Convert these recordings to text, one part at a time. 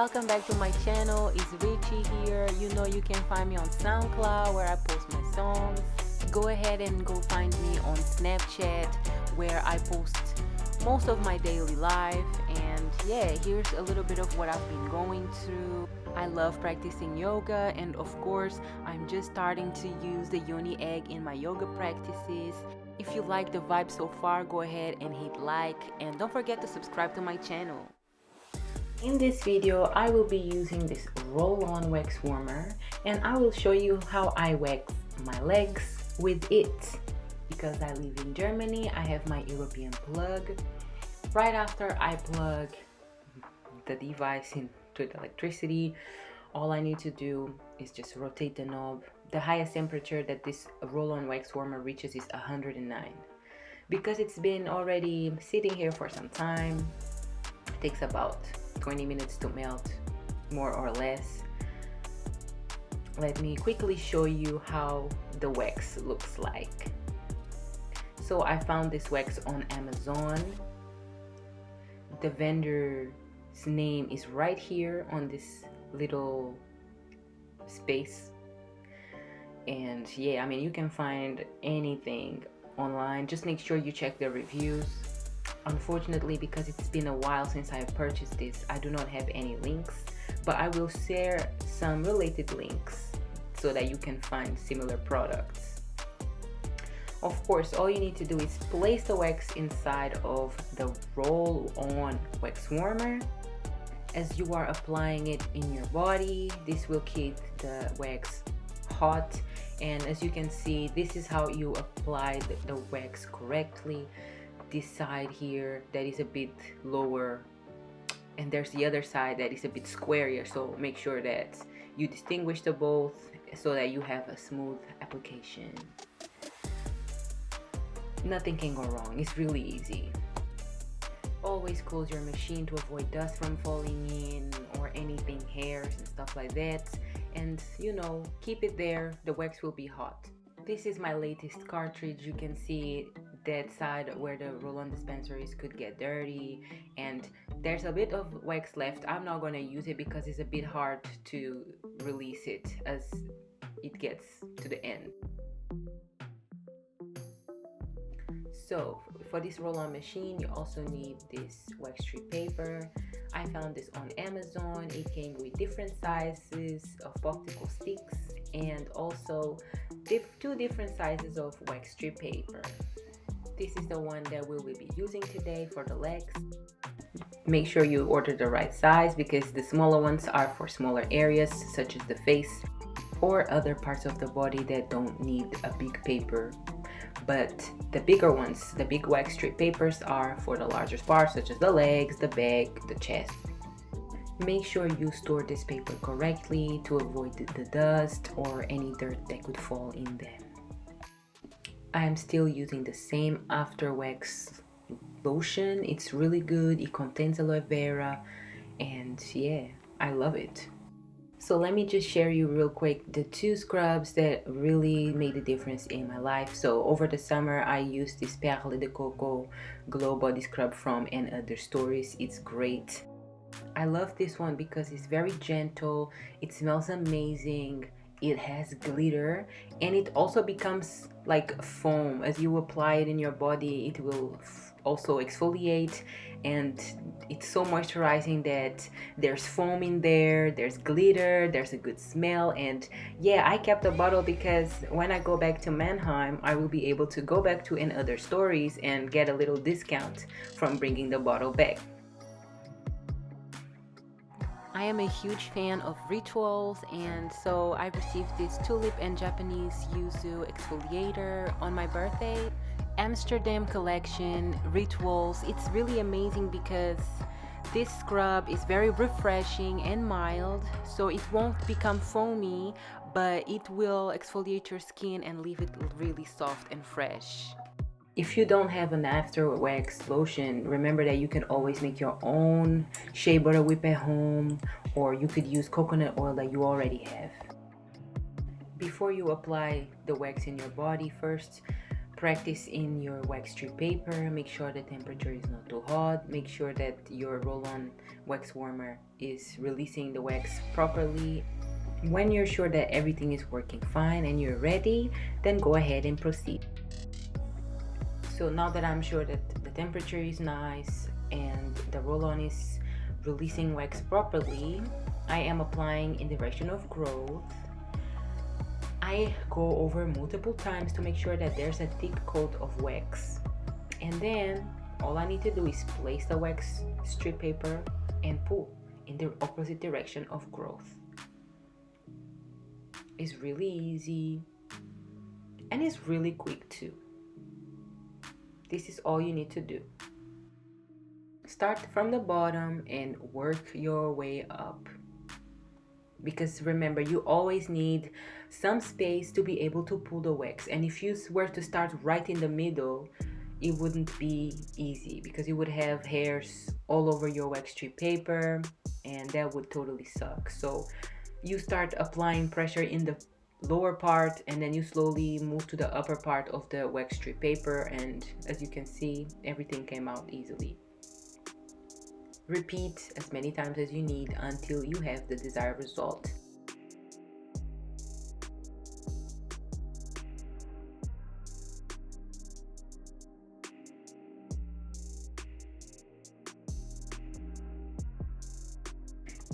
welcome back to my channel. It's Richie here. You know you can find me on SoundCloud where I post my songs. Go ahead and go find me on Snapchat where I post most of my daily life. And yeah, here's a little bit of what I've been going through. I love practicing yoga, and of course I'm just starting to use the yoni egg in my yoga practices. If you like the vibe so far, go ahead and hit like, and don't forget to subscribe to my channel. In this video, I will be using this roll-on wax warmer, and I will show you how I wax my legs with it. Because I live in Germany, I have my European plug. Right after I plug the device into the electricity, all I need to do is just rotate the knob. The highest temperature that this roll-on wax warmer reaches is 109. Because it's been already sitting here for some time, it takes about 20 minutes to melt, more or less. Let me quickly show you how the wax looks like. So I found this wax on Amazon. The vendor's name is right here on this little space. And yeah, I mean, you can find anything online. Just make sure you check the reviews. Unfortunately, because it's been a while since I purchased this, I do not have any links, but I will share some related links so that you can find similar products. Of course, all you need to do is place the wax inside of the roll-on wax warmer. As you are applying it in your body, this will keep the wax hot. And as you can see, this is how you apply the wax correctly. This side here that is a bit lower, and there's the other side that is a bit squarier, so make sure that you distinguish the both so that you have a smooth application. Nothing can go wrong. It's really easy. Always close your machine to avoid dust from falling in or anything, hairs and stuff like that, and you know, keep it there. The wax will be hot. This is my latest cartridge. You can see that side where the roll-on dispensaries could get dirty, and there's a bit of wax left. I'm not going to use it because it's a bit hard to release it as it gets to the end. So for this roll-on machine, you also need this wax strip paper. I found this on Amazon. It came with different sizes of popsicle sticks and also two different sizes of wax strip paper. This is the one that we will be using today for the legs. Make sure you order the right size because the smaller ones are for smaller areas such as the face or other parts of the body that don't need a big paper. But the bigger ones, the big wax strip papers, are for the larger parts such as the legs, the back, the chest. Make sure you store this paper correctly to avoid the dust or any dirt that could fall in them. I am still using the same after wax lotion. It's really good. It contains aloe vera, and yeah, I love it. So let me just share you real quick the two scrubs that really made a difference in my life. So over the summer, I used this Perle de Coco Glow Body Scrub from And Other Stories. It's great. I love this one because it's very gentle. It smells amazing. It has glitter, and it also becomes like foam. As you apply it in your body, it will also exfoliate, and it's so moisturizing that there's foam in there, there's glitter, there's a good smell. And yeah, I kept the bottle because when I go back to Mannheim, I will be able to go back to And Other Stories and get a little discount from bringing the bottle back. I am a huge fan of rituals, and so I received this tulip and Japanese yuzu exfoliator on my birthday. Amsterdam collection rituals. It's really amazing because this scrub is very refreshing and mild, so it won't become foamy, but it will exfoliate your skin and leave it really soft and fresh. If you don't have an after wax lotion, remember that you can always make your own shea butter whip at home, or you could use coconut oil that you already have. Before you apply the wax in your body, first Practice in your wax strip paper. Make sure the temperature is not too hot. Make sure that your roll-on wax warmer is releasing the wax properly. When you're sure that everything is working fine and you're ready, then go ahead and proceed. So now that I'm sure that the temperature is nice and the roll-on is releasing wax properly, I am applying in the direction of growth. I go over multiple times to make sure that there's a thick coat of wax, and then all I need to do is place the wax strip paper and pull in the opposite direction of growth. It's really easy and it's really quick too. This is all you need to do. Start from the bottom and work your way up, because remember, you always need some space to be able to pull the wax, and if you were to start right in the middle, it wouldn't be easy because you would have hairs all over your wax strip paper and that would totally suck. So you start applying pressure in the lower part and then you slowly move to the upper part of the wax strip paper, and as you can see, everything came out easily. Repeat as many times as you need until you have the desired result.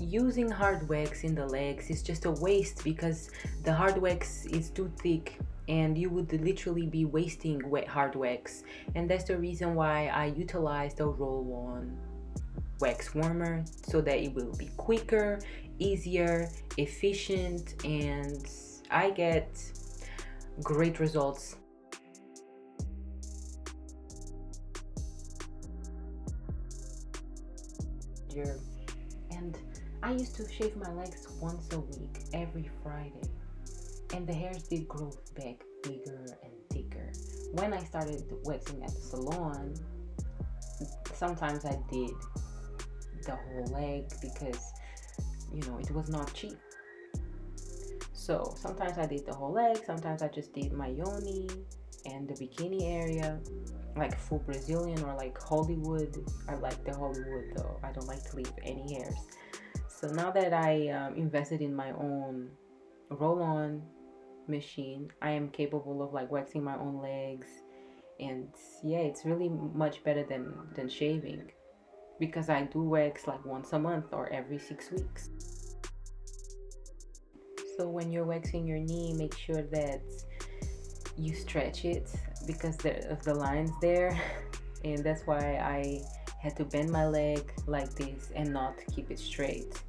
Using hard wax in the legs is just a waste because the hard wax is too thick and you would literally be wasting hard wax, and that's the reason why I utilize the roll-on wax warmer, so that it will be quicker, easier, efficient, and I get great results. And I used to shave my legs once a week, every Friday, and the hairs did grow back bigger and thicker. When I started waxing at the salon, sometimes I did the whole leg because, you know, it was not cheap. So sometimes I did the whole leg, sometimes I just did my yoni and the bikini area, like full Brazilian or like Hollywood. I like the Hollywood though. I don't like to leave any hairs. So now that I invested in my own roll-on machine, I am capable of like waxing my own legs, and yeah, it's really much better than shaving, because I do wax like once a month or every 6 weeks. So when you're waxing your knee, make sure that you stretch it because of the lines there, and that's why I had to bend my leg like this and not keep it straight.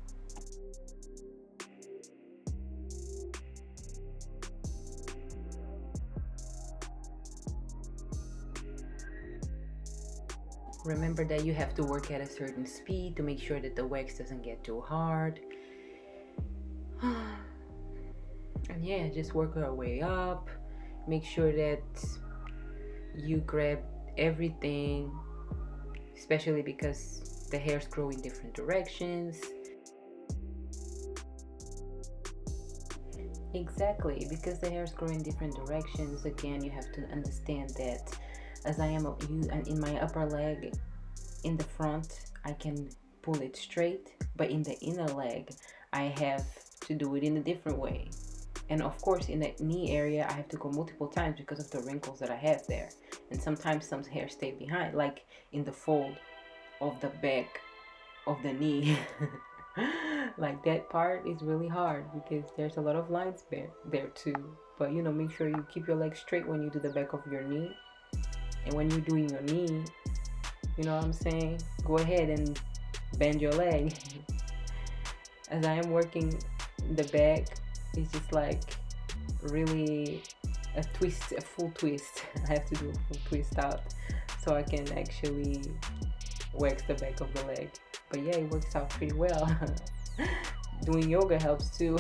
Remember that you have to work at a certain speed to make sure that the wax doesn't get too hard. And yeah, just work our way up. Make sure that you grab everything, especially because the hairs grow in different directions. Exactly, because the hairs grow in different directions. Again, you have to understand that as I am in my upper leg, in the front, I can pull it straight, but in the inner leg, I have to do it in a different way. And of course, in the knee area, I have to go multiple times because of the wrinkles that I have there. And sometimes some hair stay behind, like in the fold of the back of the knee. Like that part is really hard because there's a lot of lines there too. But you know, make sure you keep your leg straight when you do the back of your knee. And when you're doing your knee, you know what I'm saying? Go ahead and bend your leg. As I am working the back, it's just like really a twist, a full twist. I have to do a full twist out so I can actually wax the back of the leg. But yeah, it works out pretty well. Doing yoga helps too.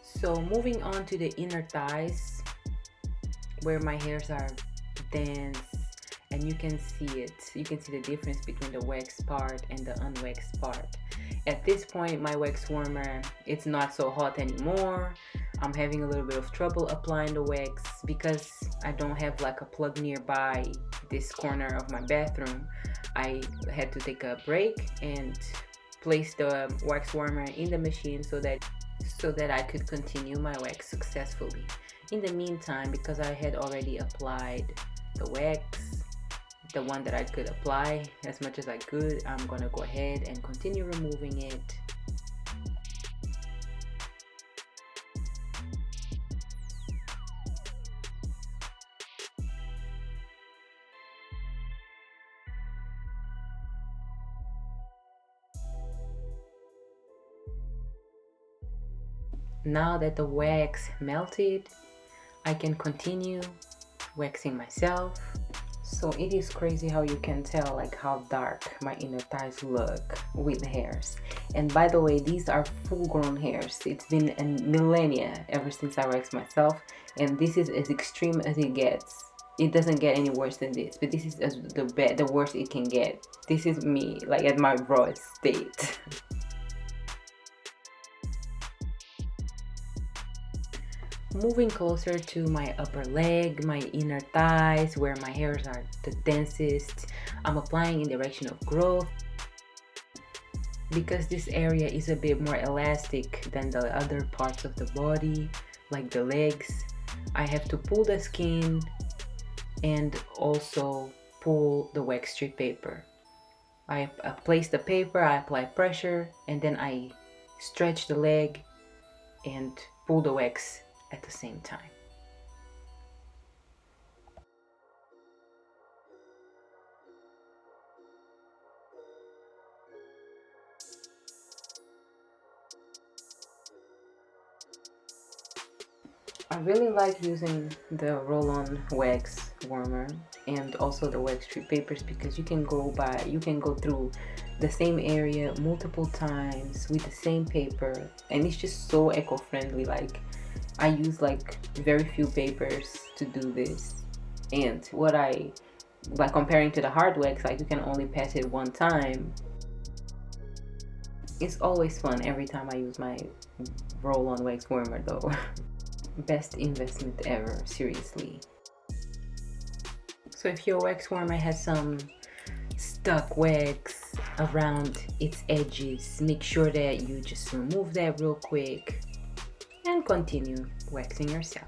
So moving on to the inner thighs, where my hairs are dense and you can see it. You can see the difference between the wax part and the unwaxed part. At this point, my wax warmer, it's not so hot anymore. I'm having a little bit of trouble applying the wax because I don't have like a plug nearby this corner of my bathroom. I had to take a break and place the wax warmer in the machine so that I could continue my wax successfully. In the meantime, because I had already applied the wax, the one that I could apply as much as I could, I'm gonna go ahead and continue removing it. Now that the wax melted, I can continue waxing myself. So it is crazy how you can tell like how dark my inner thighs look with the hairs. And by the way, these are full-grown hairs. It's been a millennia ever since I waxed myself, and this is as extreme as it gets. It doesn't get any worse than this, but this is the worst it can get. This is me like at my rawest state. Moving closer to my upper leg, my inner thighs, where my hairs are the densest, I'm applying in direction of growth. Because this area is a bit more elastic than the other parts of the body, like the legs, I have to pull the skin and also pull the wax strip paper. I place the paper, I apply pressure, and then I stretch the leg and pull the wax at the same time. I really like using the roll-on wax warmer and also the wax strip papers because you can go through the same area multiple times with the same paper, and it's just so eco-friendly. Like, I use like very few papers to do this, and what I like comparing to the hard wax, like you can only pass it one time. It's always fun every time I use my roll-on wax warmer though. Best investment ever, seriously. So if your wax warmer has some stuck wax around its edges, make sure that you just remove that real quick and continue waxing yourself.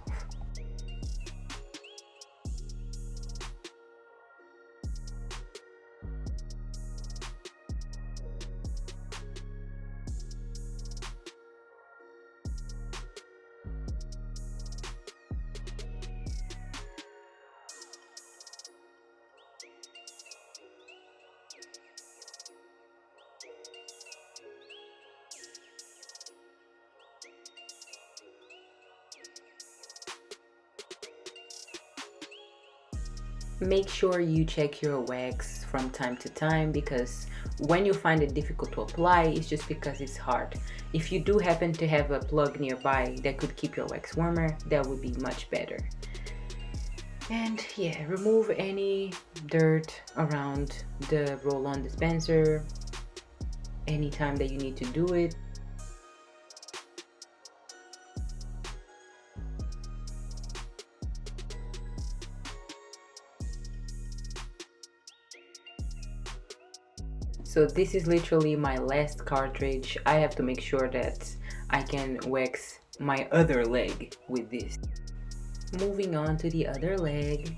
Make sure you check your wax from time to time, because when you find it difficult to apply, it's just because it's hard. If you do happen to have a plug nearby that could keep your wax warmer, that would be much better. And yeah, remove any dirt around the roll-on dispenser anytime that you need to do it. So this is literally my last cartridge. I have to make sure that I can wax my other leg with this. Moving on to the other leg.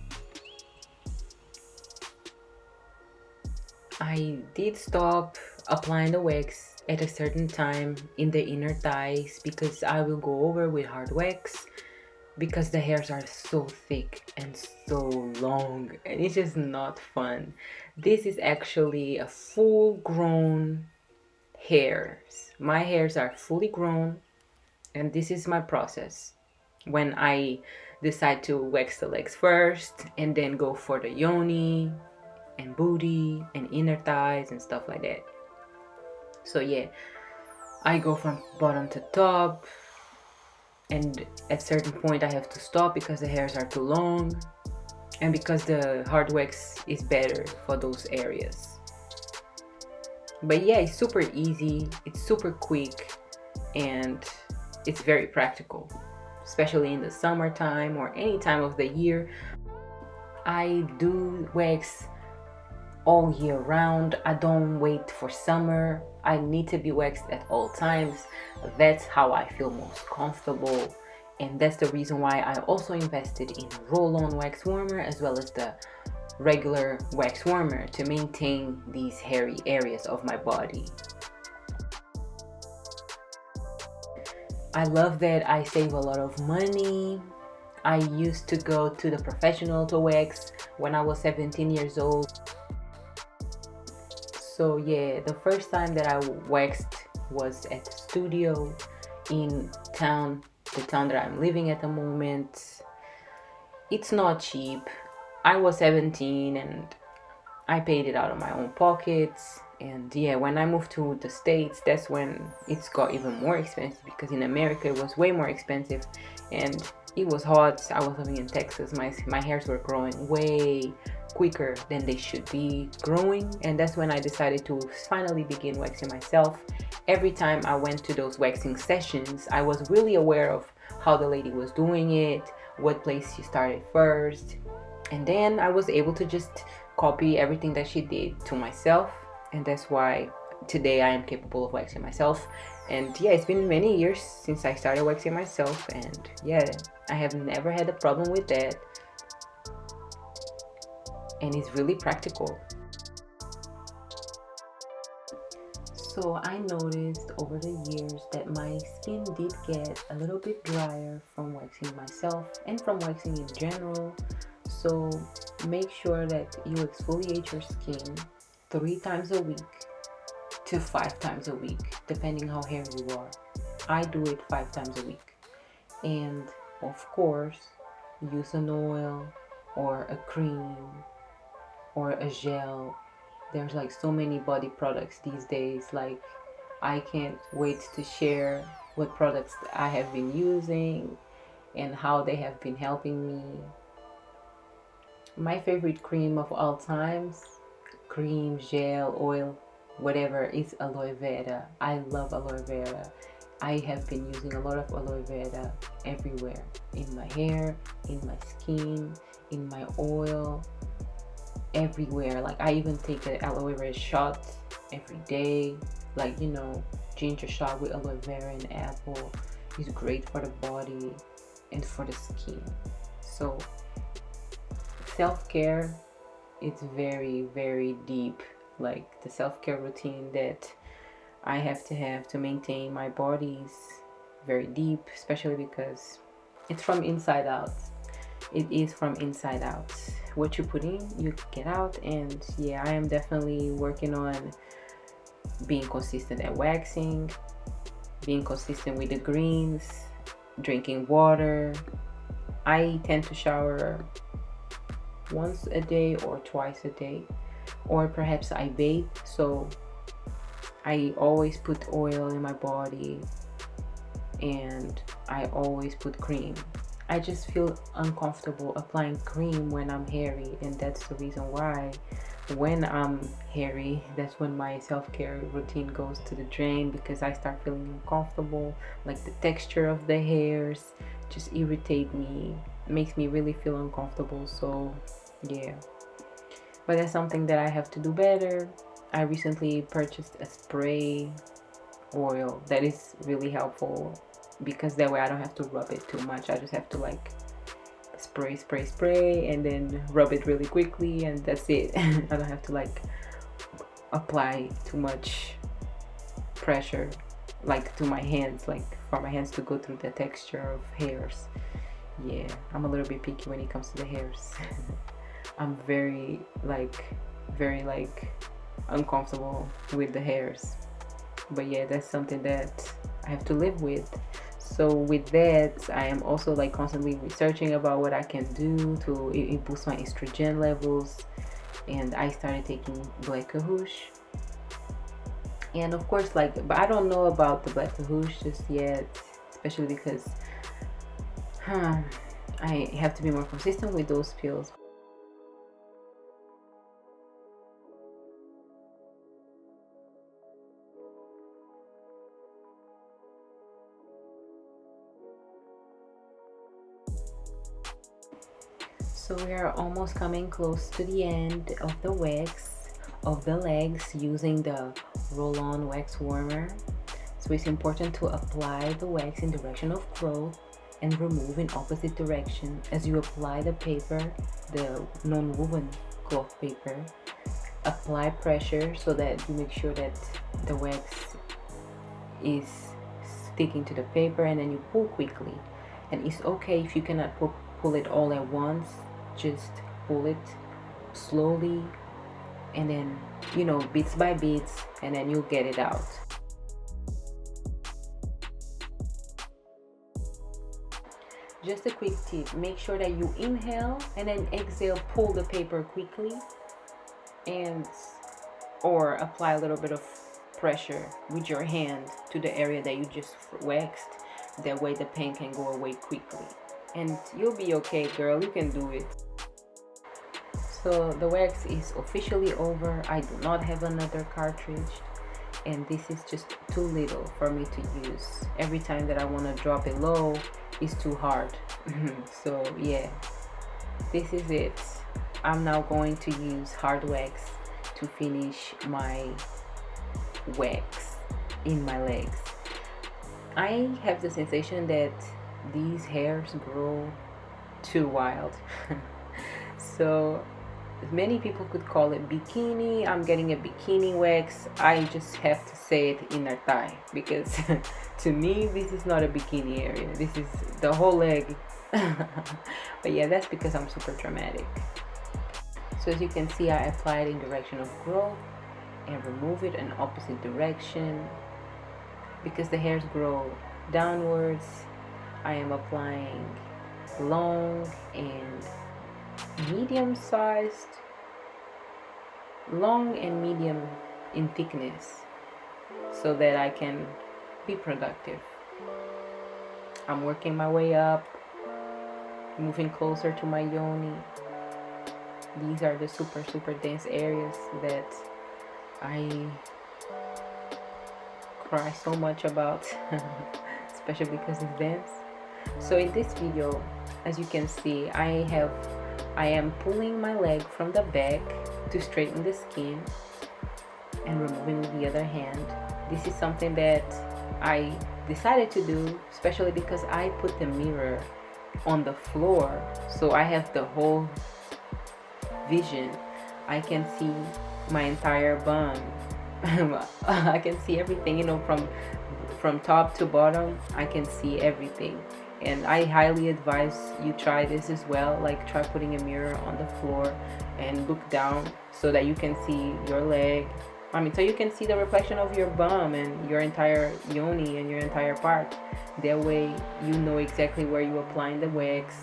I did stop applying the wax at a certain time in the inner thighs because I will go over with hard wax because the hairs are so thick and so long and it's just not fun. This is actually a full-grown hairs. My hairs are fully grown, and this is my process when I decide to wax the legs first and then go for the yoni and booty and inner thighs and stuff like that. So yeah, I go from bottom to top, and at a certain point I have to stop because the hairs are too long, and because the hard wax is better for those areas. But yeah, it's super easy, it's super quick, and it's very practical, especially in the summertime or any time of the year. I do wax all year round. I don't wait for summer. I need to be waxed at all times. That's how I feel most comfortable, and that's the reason why I also invested in roll-on wax warmer as well as the regular wax warmer to maintain these hairy areas of my body. I love that I save a lot of money. I used to go to the professional to wax when I was 17 years old. So yeah, the first time that I waxed was at the studio in town, the town that I'm living at the moment. It's not cheap. I was 17 and I paid it out of my own pockets. And yeah, when I moved to the States, that's when it's got even more expensive, because in America it was way more expensive and it was hot. I was living in Texas. My hairs were growing way quicker than they should be growing, and that's when I decided to finally begin waxing myself. Every time I went to those waxing sessions, I was really aware of how the lady was doing it, what place she started first, and then I was able to just copy everything that she did to myself. And that's why today I am capable of waxing myself. And yeah, it's been many years since I started waxing myself, and yeah, I have never had a problem with that, and it's really practical. So I noticed over the years that my skin did get a little bit drier from waxing myself and from waxing in general. So make sure that you exfoliate your skin 3 times a week to 5 times a week, depending how hairy you are. I do it 5 times a week. And of course, use an oil or a cream or a gel. There's like so many body products these days. Like, I can't wait to share what products I have been using and how they have been helping me. My favorite cream of all times, cream, gel, oil, whatever, is aloe vera. I love aloe vera. I have been using a lot of aloe vera everywhere, in my hair, in my skin, in my oil, everywhere. Like, I even take an aloe vera shot every day, like, you know, ginger shot with aloe vera and apple. It's great for the body and for the skin. So self-care, it's very, very deep. Like, the self-care routine that I have to maintain my body is very deep, especially because it's from inside out. It is from inside out. What you put in, you get out. And yeah, I am definitely working on being consistent at waxing, being consistent with the greens, drinking water. I tend to shower once a day or twice a day, or perhaps I bathe, so I always put oil in my body and I always put cream. I just feel uncomfortable applying cream when I'm hairy, and that's the reason why when I'm hairy, that's when my self-care routine goes to the drain, because I start feeling uncomfortable. Like, the texture of the hairs just irritate me, makes me really feel uncomfortable. So yeah, but that's something that I have to do better. I recently purchased a spray oil that is really helpful, because that way I don't have to rub it too much. I just have to like spray and then rub it really quickly, and that's it. I don't have to like apply too much pressure like to my hands, like for my hands to go through the texture of hairs. Yeah, I'm a little bit picky when it comes to the hairs. I'm very uncomfortable with the hairs, but yeah, that's something that I have to live with. So with that, I am also like constantly researching about what I can do to boost my estrogen levels, and I started taking black cahoose. And of course, like, but I don't know about the black cahoose just yet, especially because I have to be more consistent with those pills. So we are almost coming close to the end of the wax of the legs using the roll-on wax warmer. So it's important to apply the wax in direction of growth and remove in opposite direction as you apply the paper, the non-woven cloth paper. Apply pressure so that you make sure that the wax is sticking to the paper, and then you pull quickly. And it's okay if you cannot pull it all at once. Just pull it slowly, and then, you know, bits by bits, and then you'll get it out. Just a quick tip, make sure that you inhale and then exhale, pull the paper quickly, and or apply a little bit of pressure with your hand to the area that you just waxed. That way the pain can go away quickly, and you'll be okay, girl. You can do it. So the wax is officially over. I do not have another cartridge, and this is just too little for me to use. Every time that I want to drop it low, it's too hard. So yeah, this is it. I'm now going to use hard wax to finish my wax in my legs. I have the sensation that these hairs grow too wild. So many people could call it bikini. I'm getting a bikini wax. I just have to say it inner thigh, because to me this is not a bikini area. This is the whole leg. But yeah, that's because I'm super dramatic. So as you can see, I applied in direction of growth and remove it in opposite direction. Because the hairs grow downwards, I am applying long and medium-sized, long and medium in thickness, so that I can be productive. I'm working my way up, moving closer to my yoni. These are the super dense areas that I cry so much about, especially because it's dense. So in this video, as you can see, I am pulling my leg from the back to straighten the skin and removing with the other hand. This is something that I decided to do, especially because I put the mirror on the floor, so I have the whole vision. I can see my entire bum. I can see everything, you know, from top to bottom. I can see everything, and I highly advise you try this as well. Like, try putting a mirror on the floor and look down so that you can see your leg. I mean, so you can see the reflection of your bum and your entire yoni and your entire part. That way you know exactly where you're applying the wax,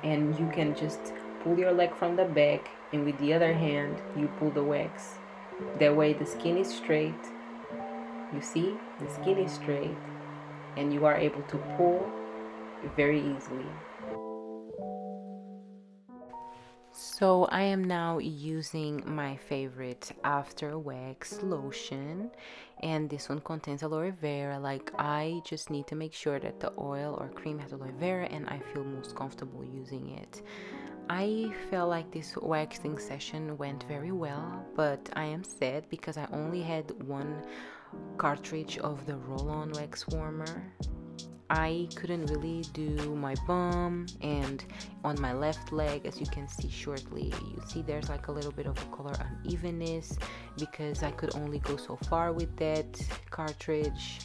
and you can just pull your leg from the back, and with the other hand you pull the wax. That way the skin is straight. You see, the skin is straight, and you are able to pull very easily. So I am now using my favorite after wax lotion, and this one contains aloe vera. Like, I just need to make sure that the oil or cream has aloe vera, and I feel most comfortable using it. I felt like this waxing session went very well, but I am sad because I only had one cartridge of the roll-on wax warmer. I couldn't really do my bum, and on my left leg, as you can see shortly, you see there's like a little bit of a color unevenness because I could only go so far with that cartridge.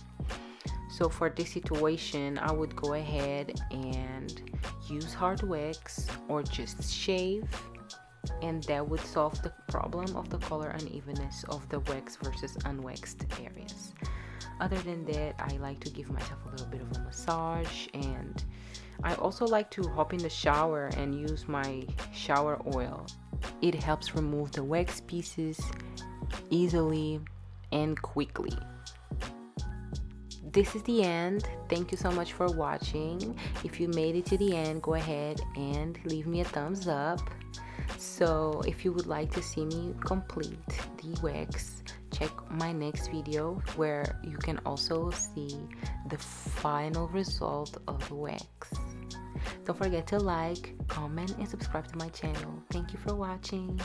So for this situation, I would go ahead and use hard wax or just shave, and that would solve the problem of the color unevenness of the wax versus unwaxed areas. Other than that, I like to give myself a little bit of a massage, and I also like to hop in the shower and use my shower oil. It helps remove the wax pieces easily and quickly. This is the end. Thank you so much for watching. If you made it to the end, go ahead and leave me a thumbs up. So if you would like to see me complete the wax, check my next video where you can also see the final result of the wax. Don't forget to like, comment, and subscribe to my channel. Thank you for watching.